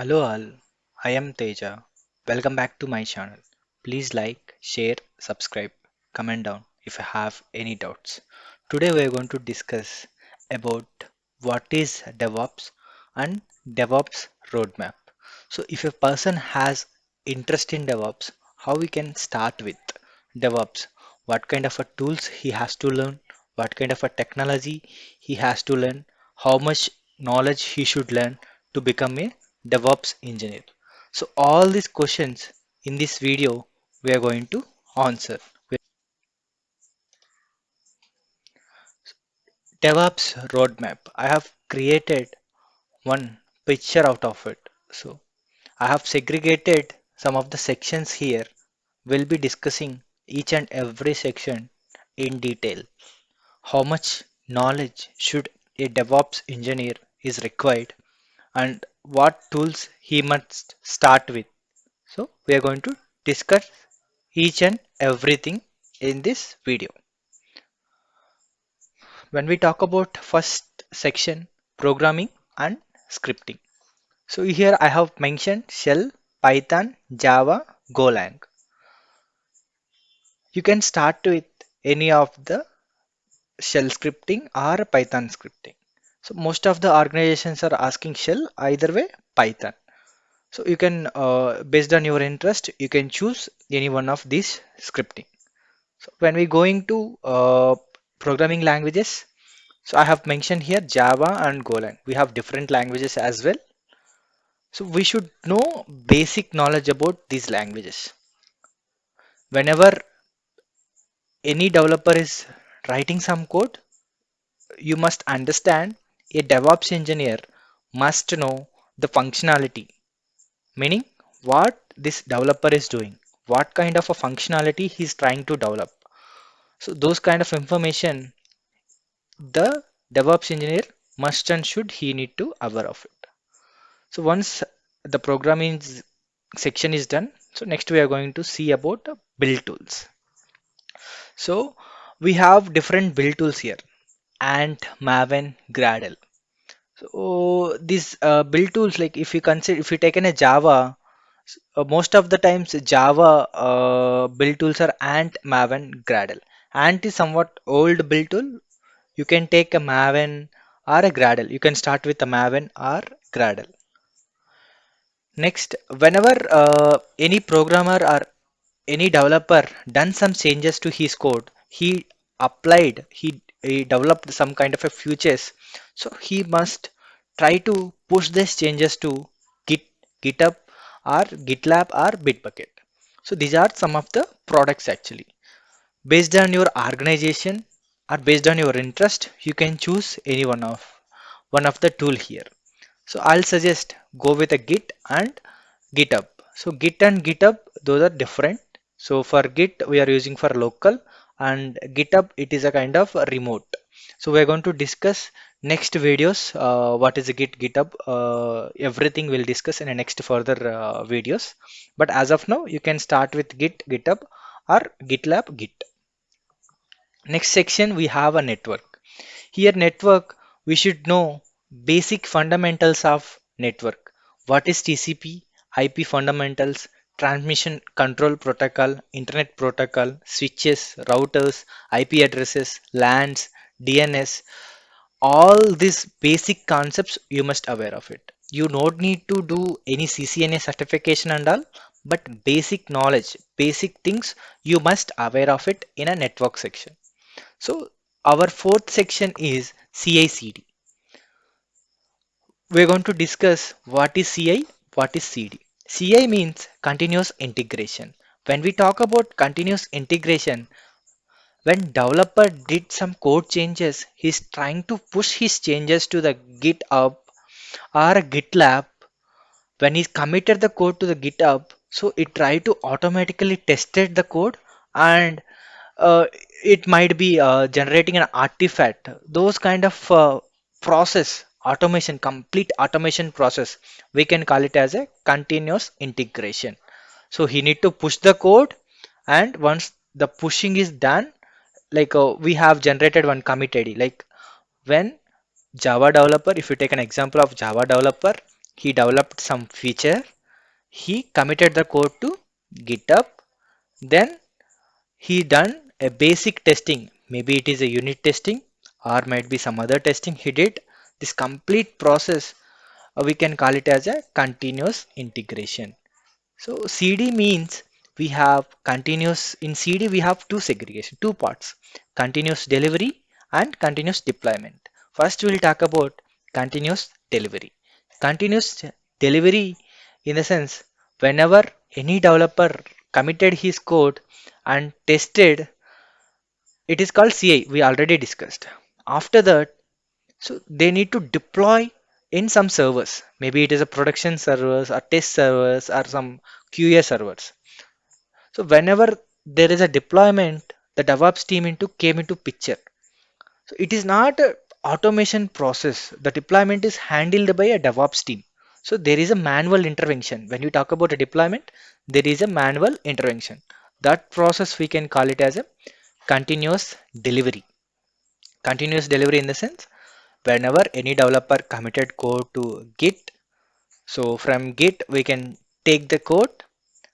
Hello all, I am Teja. Welcome back to my channel. Please like, share, subscribe, comment down if you have any doubts. Today we are going to discuss about what is DevOps and DevOps roadmap. So if a person has interest in DevOps, how we can start with DevOps, what kind of a tools he has to learn, what kind of a technology he has to learn, how much knowledge he should learn to become a DevOps engineer. So all these questions in this video we are going to answer. DevOps roadmap. I have created one picture out of it. So I have segregated some of the sections here. We'll be discussing each and every section in detail. How much knowledge should a DevOps engineer is required and what tools he must start with. So we are going to discuss each and everything in this video. When we talk about first section, programming and scripting. So here I have mentioned Shell, Python, Java, Golang. You can start with any of the Shell scripting or Python scripting. So most of the organizations are asking Shell, either way Python. So you can, based on your interest, you can choose any one of these scripting. So when we going to programming languages, so I have mentioned here Java and Golang. We have different languages as well. So we should know basic knowledge about these languages. Whenever any developer is writing some code, you must understand a DevOps engineer must know the functionality, meaning what this developer is doing, what kind of a functionality he's trying to develop. So those kind of information the DevOps engineer must and should he need to aware of it. So once the programming section is done, so next we are going to see about build tools. So we have different build tools here: Ant, Maven, Gradle. So these build tools, like if you consider, if you taken a Java, most of the times Java build tools are Ant, Maven, Gradle. Ant is somewhat old build tool. You can take a Maven or a Gradle. You can start with a Maven or Gradle. Next, whenever any programmer or any developer done some changes to his code, he developed some kind of a futures. So he must try to push these changes to Git, GitHub or GitLab or Bitbucket. So these are some of the products actually. Based on your organization or based on your interest, you can choose any one of the tool here. So I'll suggest go with a Git and GitHub. So Git and GitHub, those are different. So for Git, we are using for local, and GitHub, it is a kind of a remote. So we're going to discuss next videos. What is a GitHub? Everything we'll discuss in the next further videos. But as of now, you can start with GitHub or GitLab, Git. Next section, we have a network. Here network, we should know basic fundamentals of network. What is TCP, IP fundamentals, transmission control protocol, internet protocol, switches, routers, IP addresses, LANs, DNS. All these basic concepts you must aware of it. You don't need to do any CCNA certification and all, but basic knowledge, basic things you must aware of it in a network section. So our fourth section is CI/CD. We're going to discuss what is CI, what is CD. CI means continuous integration. When we talk about continuous integration, when developer did some code changes, he's trying to push his changes to the GitHub or GitLab. When he committed the code to the GitHub, so it tried to automatically tested the code, and uh, it might be generating an artifact. Those kind of process automation, complete automation process, we can call it as a continuous integration. So he need to push the code, and once the pushing is done, like we have generated one commit ID. Like when Java developer, if you take an example of Java developer, he developed some feature, he committed the code to GitHub, then he done a basic testing. Maybe it is a unit testing or might be some other testing he did. This complete process, we can call it as a continuous integration. So CD means we have continuous, in CD we have two segregation, two parts, continuous delivery and continuous deployment. First we'll talk about continuous delivery. Continuous delivery in the sense whenever any developer committed his code and tested, it is called CI, we already discussed. After that, so they need to deploy in some servers. Maybe it is a production servers or test servers or some QA servers. So whenever there is a deployment, the DevOps team into came into picture. So it is not a automation process. The deployment is handled by a DevOps team. So there is a manual intervention. When you talk about a deployment, there is a manual intervention. That process we can call it as a continuous delivery. Continuous delivery in the sense whenever any developer committed code to Git, so from Git we can take the code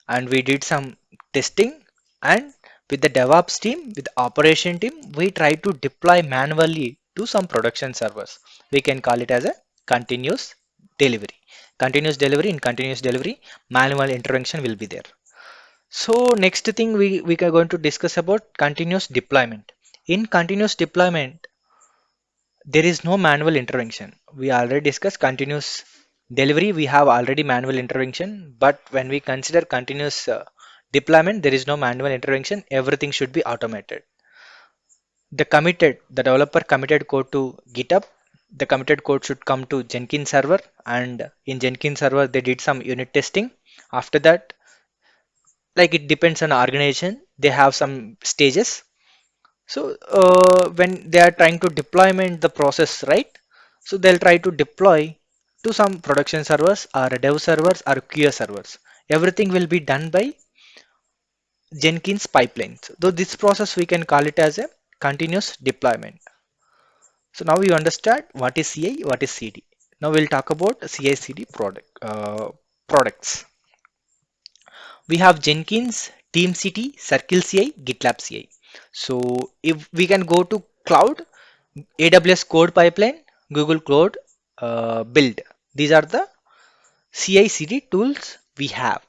and we did some testing, and with the DevOps team, with the operation team, we try to deploy manually to some production servers. We can call it as a continuous delivery. Continuous delivery, in continuous delivery, manual intervention will be there. So next thing we are going to discuss about continuous deployment. In continuous deployment, there is no manual intervention. We already discussed continuous delivery. We have already manual intervention, but when we consider continuous deployment, there is no manual intervention. Everything should be automated. The developer committed code to GitHub. The committed code should come to Jenkins server, and in Jenkins server, they did some unit testing. After that, like it depends on organization, they have some stages. So when they are trying to deployment the process, right? So they'll try to deploy to some production servers or dev servers or QA servers. Everything will be done by Jenkins pipelines. So this process we can call it as a continuous deployment. So now you understand what is CI, what is CD. Now we'll talk about CI/CD products. We have Jenkins, TeamCity, Circle CI, GitLab CI. So if we can go to cloud, AWS Code Pipeline, Google Cloud Build. These are the CI/CD tools we have.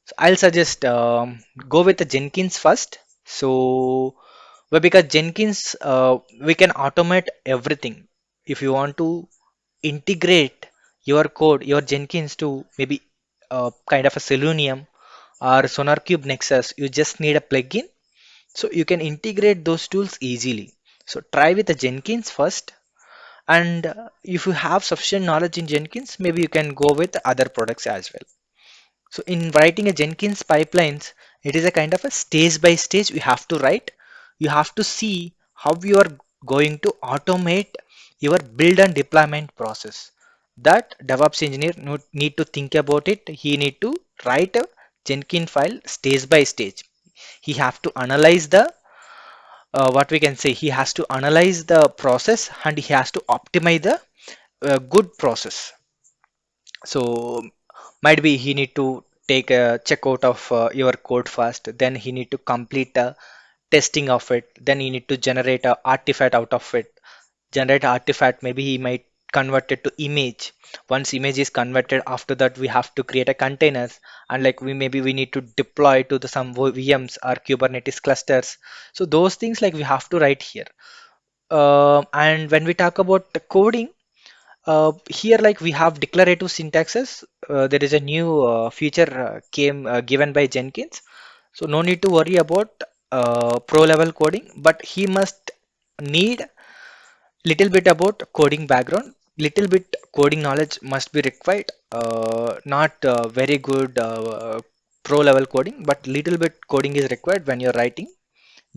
So I'll suggest go with the Jenkins first. So because Jenkins, we can automate everything. If you want to integrate your code, your Jenkins to maybe kind of a Selenium or SonarCube Nexus, you just need a plugin. So you can integrate those tools easily. So try with the Jenkins first. And if you have sufficient knowledge in Jenkins, maybe you can go with other products as well. So in writing a Jenkins pipelines, it is a kind of a stage by stage you have to write. You have to see how you are going to automate your build and deployment process. That DevOps engineer need to think about it. He need to write a Jenkins file stage by stage. He have to analyze the what we can say. He has to analyze the process and he has to optimize the good process. So might be he need to take a check out of your code first, then he need to complete the testing of it, then he need to generate a artifact out of it. Generate artifact, maybe he might convert it to image. Once image is converted, after that we have to create a containers, and like we need to deploy to the some VMs or Kubernetes clusters. So those things like we have to write here. And when we talk about the coding, here like we have declarative syntaxes. There is a new feature came given by Jenkins, so no need to worry about pro level coding, but he must need little bit about coding background, little bit coding knowledge must be required. Not very good pro level coding, but little bit coding is required when you're writing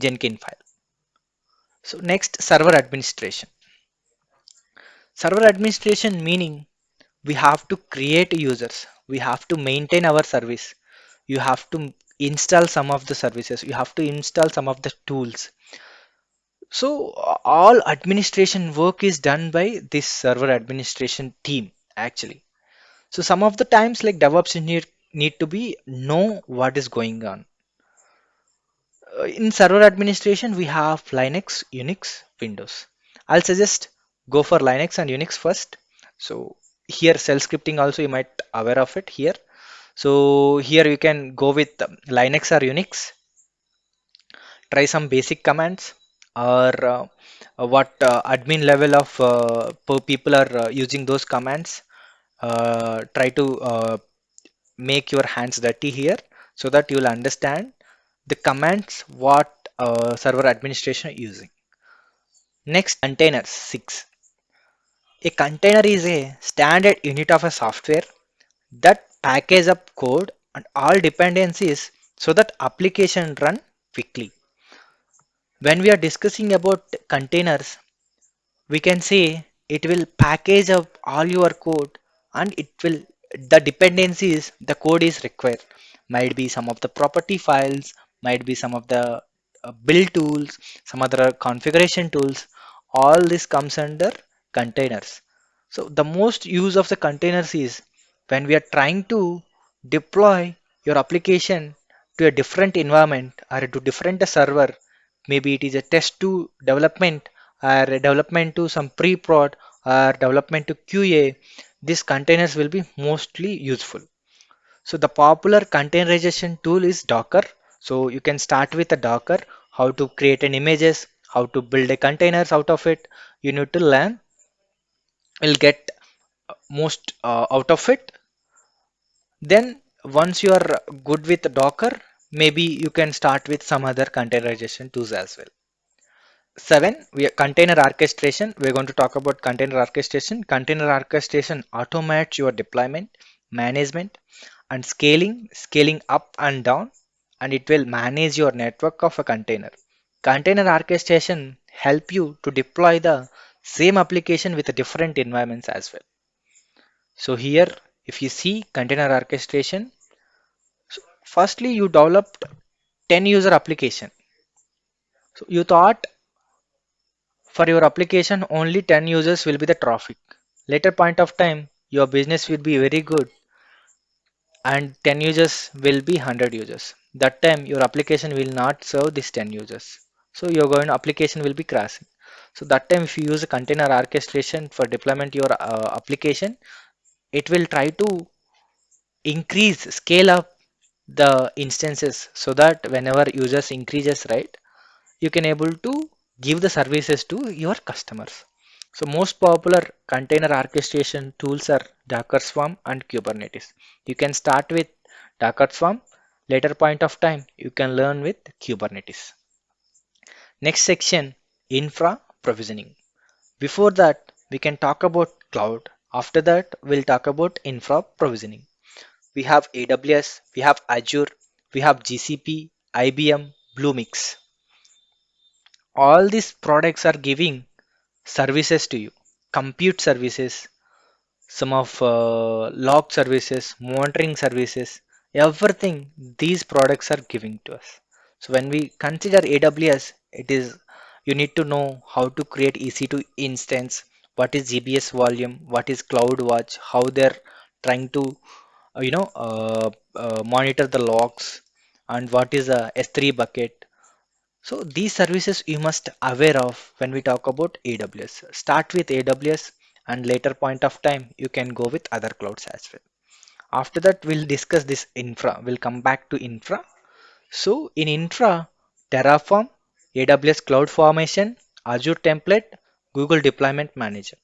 Jenkins file. So next, server administration. Server administration meaning we have to create users, we have to maintain our service, you have to install some of the services, you have to install some of the tools. So all administration work is done by this server administration team actually. So some of the times like DevOps engineer need to be know what is going on. In server administration, we have Linux, Unix, Windows. I'll suggest go for Linux and Unix first. So here shell scripting also you might aware of it here. So here you can go with Linux or Unix, try some basic commands or what admin level of people are using those commands. Try to make your hands dirty here so that you'll understand the commands what server administration are using. Next, containers 6. A container is a standard unit of a software that package up code and all dependencies so that application run quickly. When we are discussing about containers, we can say it will package up all your code and it will the dependencies the code is required might be some of the property files, might be some of the build tools, some other configuration tools. All this comes under containers. So the most use of the containers is when we are trying to deploy your application to a different environment or to different server. Maybe it is a test to development or a development to some pre-prod or development to QA. These containers will be mostly useful. So the popular containerization tool is Docker. So you can start with a Docker, how to create an images, how to build a containers out of it. You need to learn, will get most out of it. Then once you are good with Docker, maybe you can start with some other containerization tools as well. 7, container orchestration. We're going to talk about container orchestration. Container orchestration automates your deployment, management, and scaling up and down, and it will manage your network of a container. Container orchestration help you to deploy the same application with different environments as well. So here, if you see container orchestration, so firstly you developed 10 user application. So you thought for your application, only 10 users will be the traffic. Later point of time, your business will be very good and 10 users will be 100 users. That time your application will not serve this 10 users. So your going application will be crashing. So that time if you use a container orchestration for deployment your application, it will try to scale up the instances so that whenever users increases, right, you can able to give the services to your customers. So most popular container orchestration tools are Docker Swarm and Kubernetes. You can start with Docker Swarm. Later point of time, you can learn with Kubernetes. Next section, infra provisioning. Before that, we can talk about cloud. After that, we'll talk about infra provisioning. We have AWS, we have Azure, we have GCP, IBM, Bluemix. All these products are giving services to you, compute services, some of log services, monitoring services, everything these products are giving to us. So when we consider AWS, it is you need to know how to create EC2 instance, what is GBS volume, what is CloudWatch, how they're trying to monitor the logs, and what is a S3 bucket. So these services you must aware of when we talk about AWS. Start with AWS and later point of time you can go with other clouds as well. After that we'll discuss this infra. We'll come back to infra. So in infra, Terraform, AWS Cloud Formation, Azure Template, Google Deployment Manager.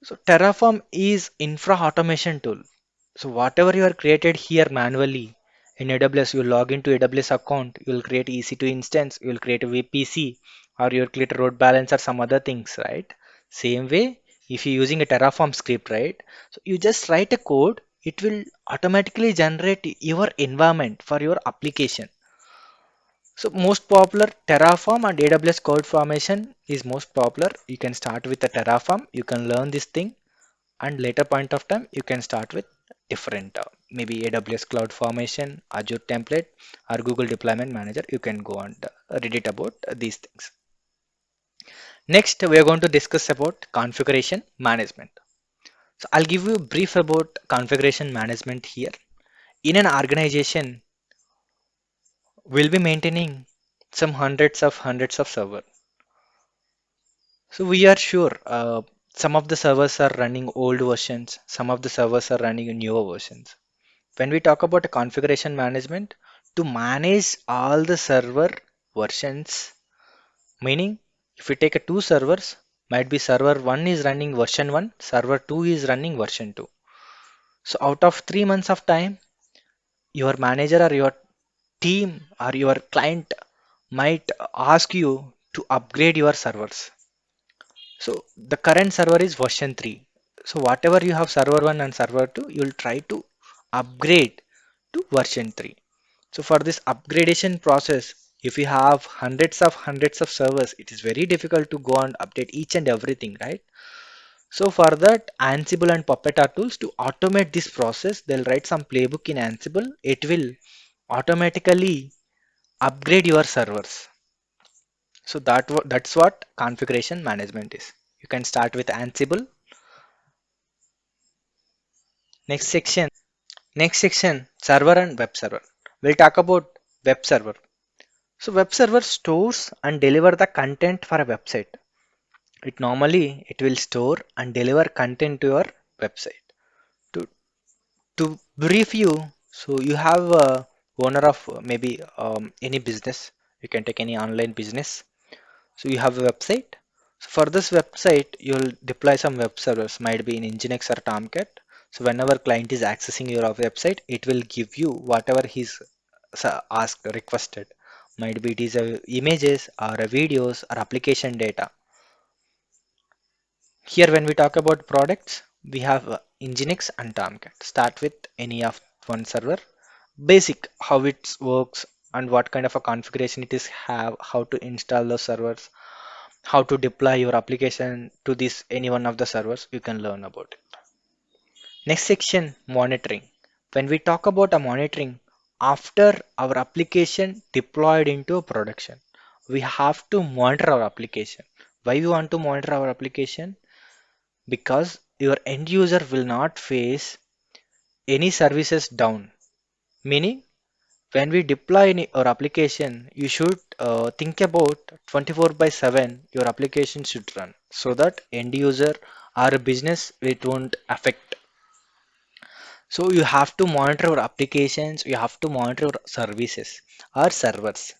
So Terraform is infra automation tool. So whatever you are created here manually in AWS, you log into AWS account, you will create EC2 instance, you will create a VPC, or you will create a load balance or some other things, right? Same way, if you're using a Terraform script, right? So you just write a code, it will automatically generate your environment for your application. So most popular Terraform and AWS Cloud Formation is most popular. You can start with the Terraform, you can learn this thing, and later point of time you can start with different maybe AWS Cloud Formation, Azure Template, or Google Deployment Manager. You can go and read it about these things. Next we are going to discuss about configuration management. So I'll give you a brief about configuration management here. In an organization, we'll be maintaining some hundreds of server. So we are sure some of the servers are running old versions, some of the servers are running newer versions. When we talk about a configuration management, to manage all the server versions, meaning if we take a two servers, might be server 1 is running version 1, server 2 is running version 2. So out of 3 months of time, your manager or your team or your client might ask you to upgrade your servers. So the current server is version 3. So whatever you have server 1 and server 2, you'll try to upgrade to version 3. So for this upgradation process, if you have hundreds of servers, it is very difficult to go and update each and everything, right? So for that, Ansible and Puppet are tools to automate this process. They'll write some playbook in Ansible. It will automatically upgrade your servers. So that's what configuration management is. You can start with Ansible. Next section. Next section, server and web server. We'll talk about web server. So web server stores and deliver the content for a website. It will store and deliver content to your website. To to brief you, so you have a owner of maybe any business. You can take any online business. So you have a website. So for this website, you'll deploy some web servers, might be in Nginx or Tomcat. So whenever client is accessing your website, it will give you whatever he's asked, requested. Might be it is a images or a videos or application data. Here, when we talk about products, we have Nginx and Tomcat. Start with any of one server. Basic, how it works and what kind of a configuration it is have, how to install those servers, how to deploy your application to this any one of the servers, you can learn about it. Next section, monitoring. When we talk about a monitoring, after our application deployed into a production, we have to monitor our application. Why we want to monitor our application? Because your end user will not face any services down. Meaning, when we deploy our application, you should think about 24 by 7 your application should run so that end user or a business it won't affect. So you have to monitor your applications, you have to monitor your services or servers.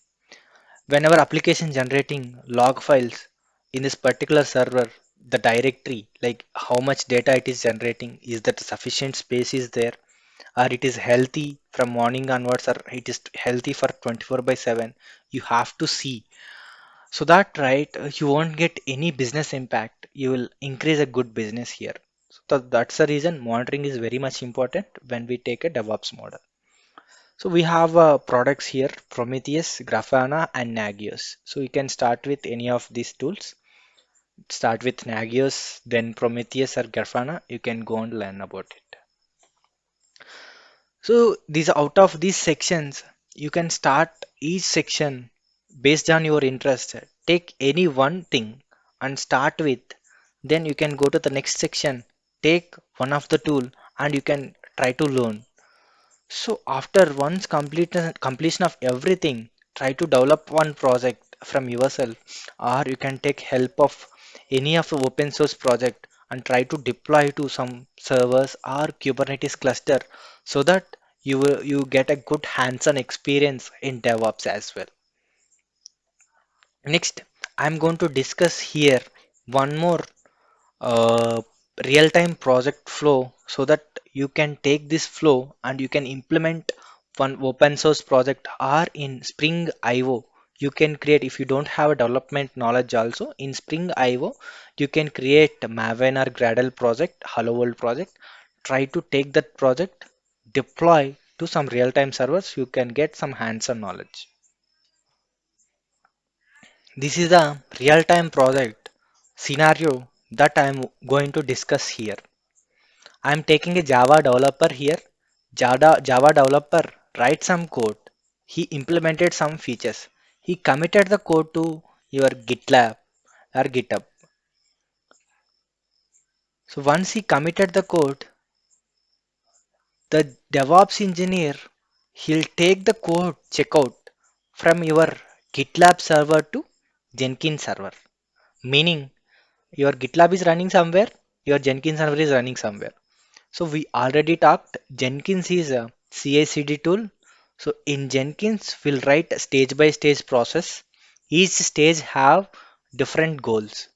Whenever application generating log files in this particular server, the directory, like how much data it is generating, is that sufficient space is there, or it is healthy from morning onwards, or it is healthy for 24 by 7. You have to see so that right you won't get any business impact. You will increase a good business here. So that's the reason monitoring is very much important when we take a DevOps model. So we have products here, Prometheus, Grafana, and Nagios. So you can start with any of these tools. Start with Nagios, then Prometheus or Grafana. You can go and learn about it. So these out of these sections, you can start each section based on your interest. Take any one thing and start with. Then you can go to the next section. Take one of the tool and you can try to learn. So after once completion of everything, try to develop one project from yourself, or you can take help of any of the open source project and try to deploy to some servers or Kubernetes cluster so that you get a good hands-on experience in DevOps as well. Next, I'm going to discuss here one more uh, real-time project flow so that you can take this flow and you can implement one open source project or in Spring IO. You can create, if you don't have a development knowledge also, in Spring IO you can create a Maven or Gradle project, Hello World project. Try to take that project, deploy to some real-time servers, you can get some hands-on knowledge. This is the real-time project scenario that I am going to discuss here. I am taking a Java developer here. Java developer write some code. He implemented some features. He committed the code to your GitLab or GitHub. So once he committed the code, the DevOps engineer, he'll take the code checkout from your GitLab server to Jenkins server. Meaning your GitLab is running somewhere, your Jenkins server is running somewhere. So we already talked Jenkins is a CI/CD tool. So in Jenkins, we'll write a stage by stage process. Each stage have different goals.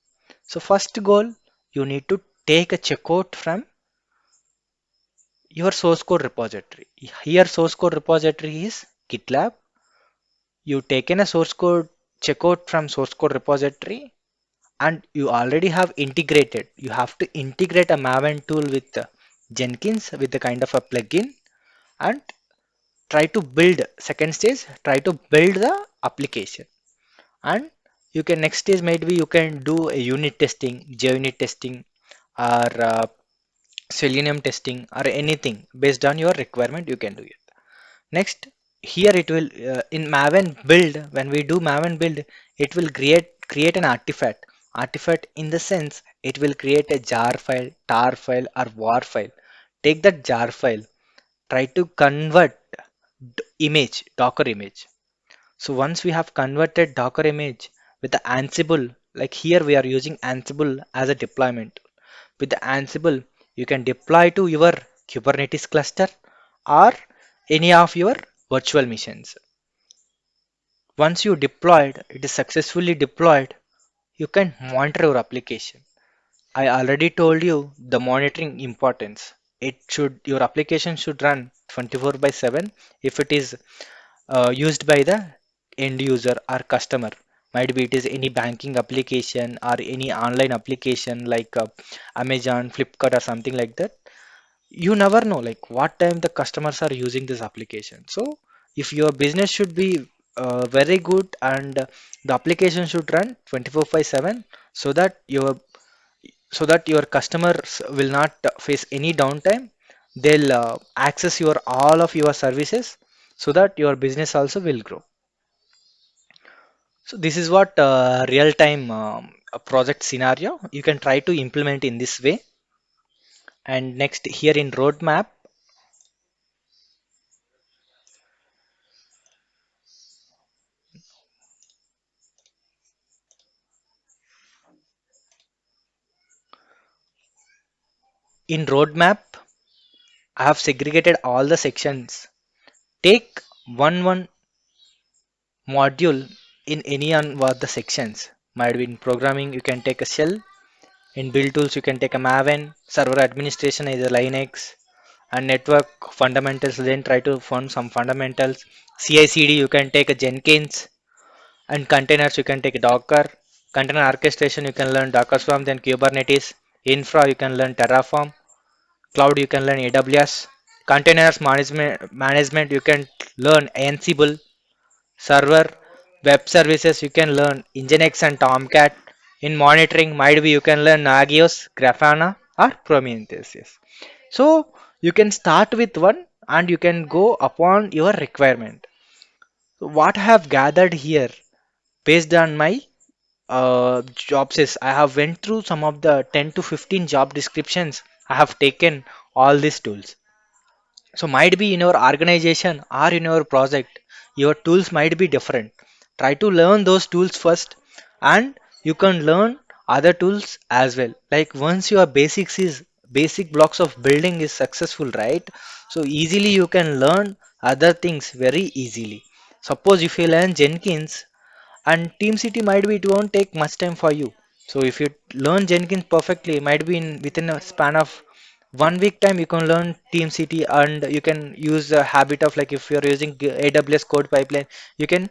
So first goal, you need to take a checkout from your source code repository. Here source code repository is GitLab. You taken a source code checkout from source code repository and you already have integrated. You have to integrate a Maven tool with Jenkins with the kind of a plugin and try to build second stage, try to build the application. And you can next stage maybe you can do a unit testing, JUnit testing or Selenium testing or anything based on your requirement you can do it. Next, here it will in Maven build, when we do Maven build, it will create an artifact. Artifact in the sense it will create a jar file, tar file or war file. Take that jar file, try to convert image, Docker image. So once we have converted Docker image with the Ansible, like here we are using Ansible as a deployment. With the Ansible, you can deploy to your Kubernetes cluster or any of your virtual machines. Once you deployed, it is successfully deployed, you can monitor your application. I already told you the monitoring importance. Your application should run 24 by 7 if it is used by the end user or customer. Might be it is any banking application or any online application like Amazon, Flipkart or something like that. You never know like what time the customers are using this application. So if your business should be very good and the application should run 24 by 7 so that your customers will not face any downtime, they'll access your all of your services so that your business also will grow. So this is what real time a project scenario you can try to implement in this way. And next here in roadmap I have segregated all the sections. Take one module in any one of the sections. Might be in programming, you can take a shell. In build tools, you can take a Maven. Server administration is a Linux. And network fundamentals, then try to find some fundamentals. CI/CD, you can take a Jenkins. And containers, you can take a Docker. Container orchestration, you can learn Docker Swarm, then Kubernetes. Infra, you can learn Terraform. Cloud, you can learn AWS. Containers management, you can learn Ansible. Server, web services, you can learn Nginx and Tomcat. In monitoring, might be you can learn Nagios, Grafana, or Prometheus. Yes. So you can start with one and you can go upon your requirement. So what I have gathered here based on my jobs is I have went through some of the 10 to 15 job descriptions. I have taken all these tools. So might be in your organization or in your project, your tools might be different. Try to learn those tools first and you can learn other tools as well. Like once your basic blocks of building is successful, right? So easily you can learn other things very easily. Suppose if you learn Jenkins and TeamCity might be it won't take much time for you. So if you learn Jenkins perfectly, might be in within a span of 1 week time you can learn TeamCity and you can use the habit of like if you're using AWS code pipeline, you can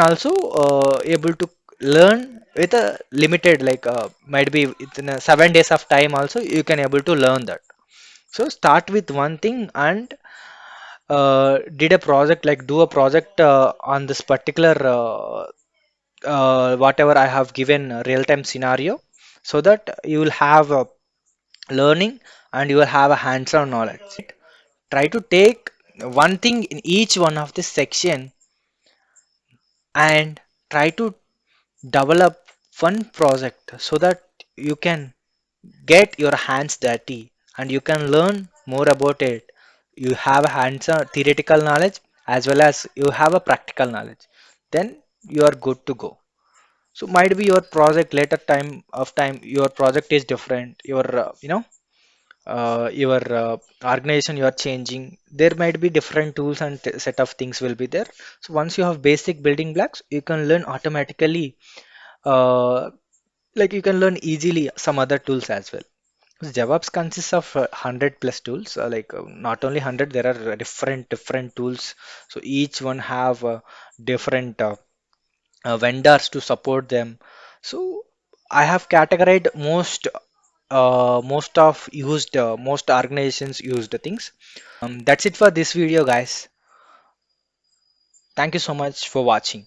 also able to learn with a limited like might be within 7 days of time also you can able to learn that. So start with one thing and did a project like do a project on this particular whatever I have given real time scenario so that you will have a learning and you will have a hands-on knowledge. Try to take one thing in each one of this section and try to develop one project so that you can get your hands dirty and you can learn more about it. You have a hands-on theoretical knowledge as well as you have a practical knowledge, then you are good to go. So might be your project later time your project is different, your your organization you are changing, there might be different tools and set of things will be there. So once you have basic building blocks, you can learn automatically, uh, like you can learn easily some other tools as well. So DevOps consists of 100 plus tools. Not only 100, there are different tools. So each one have different vendors to support them. So I have categorized most organizations used things. That's it for this video, guys. Thank you so much for watching.